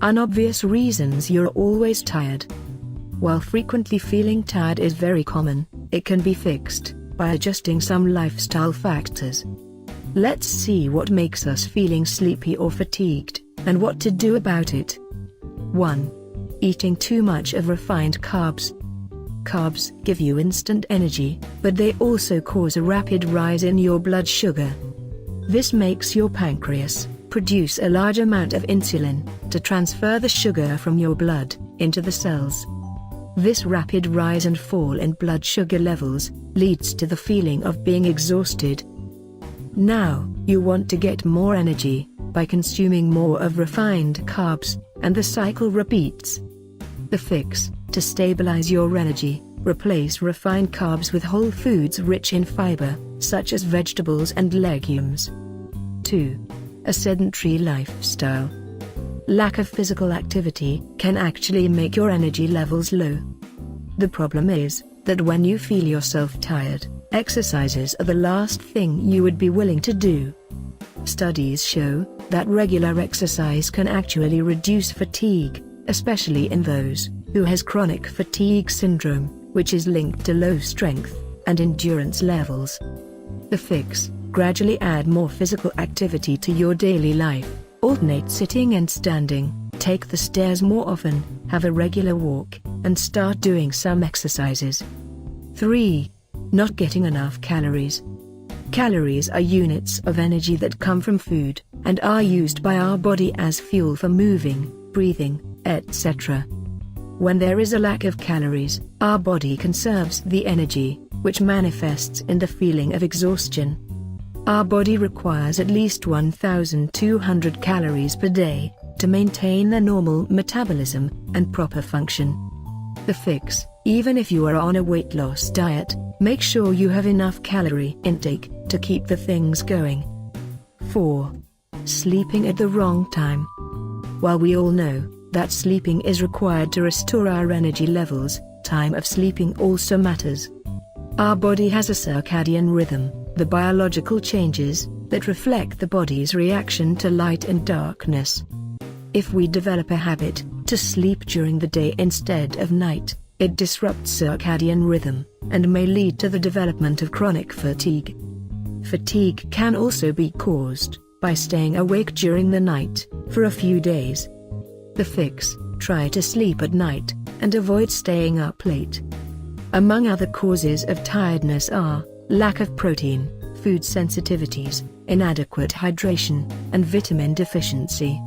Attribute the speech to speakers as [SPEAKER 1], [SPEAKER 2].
[SPEAKER 1] Unobvious reasons you're always tired. While frequently feeling tired is very common, it can be fixed by adjusting some lifestyle factors. Let's see what makes us feeling sleepy or fatigued, and what to do about it. 1. Eating too much of refined carbs. Carbs give you instant energy, but they also cause a rapid rise in your blood sugar. This makes your pancreas produce a large amount of insulin to transfer the sugar from your blood into the cells. This rapid rise and fall in blood sugar levels leads to the feeling of being exhausted. Now, you want to get more energy by consuming more of refined carbs, and the cycle repeats. The fix: to stabilize your energy, replace refined carbs with whole foods rich in fiber, such as vegetables and legumes. 2. A sedentary lifestyle. Lack of physical activity can actually make your energy levels low. The problem is that when you feel yourself tired, exercises are the last thing you would be willing to do. Studies show that regular exercise can actually reduce fatigue, especially in those who has chronic fatigue syndrome, which is linked to low strength and endurance levels. The fix: gradually add more physical activity to your daily life. Alternate sitting and standing, take the stairs more often, have a regular walk, and start doing some exercises. 3. Not getting enough calories. Calories are units of energy that come from food, and are used by our body as fuel for moving, breathing, etc. When there is a lack of calories, our body conserves the energy, which manifests in the feeling of exhaustion. Our body requires at least 1,200 calories per day to maintain the normal metabolism and proper function. The fix: even if you are on a weight loss diet, make sure you have enough calorie intake to keep the things going. 4. Sleeping at the wrong time. While we all know that sleeping is required to restore our energy levels, time of sleeping also matters. Our body has a circadian rhythm, the biological changes that reflect the body's reaction to light and darkness. If we develop a habit to sleep during the day instead of night, it disrupts circadian rhythm and may lead to the development of chronic fatigue. Fatigue can also be caused by staying awake during the night for a few days. The fix: try to sleep at night and avoid staying up late. Among other causes of tiredness are lack of protein, food sensitivities, inadequate hydration, and vitamin deficiency.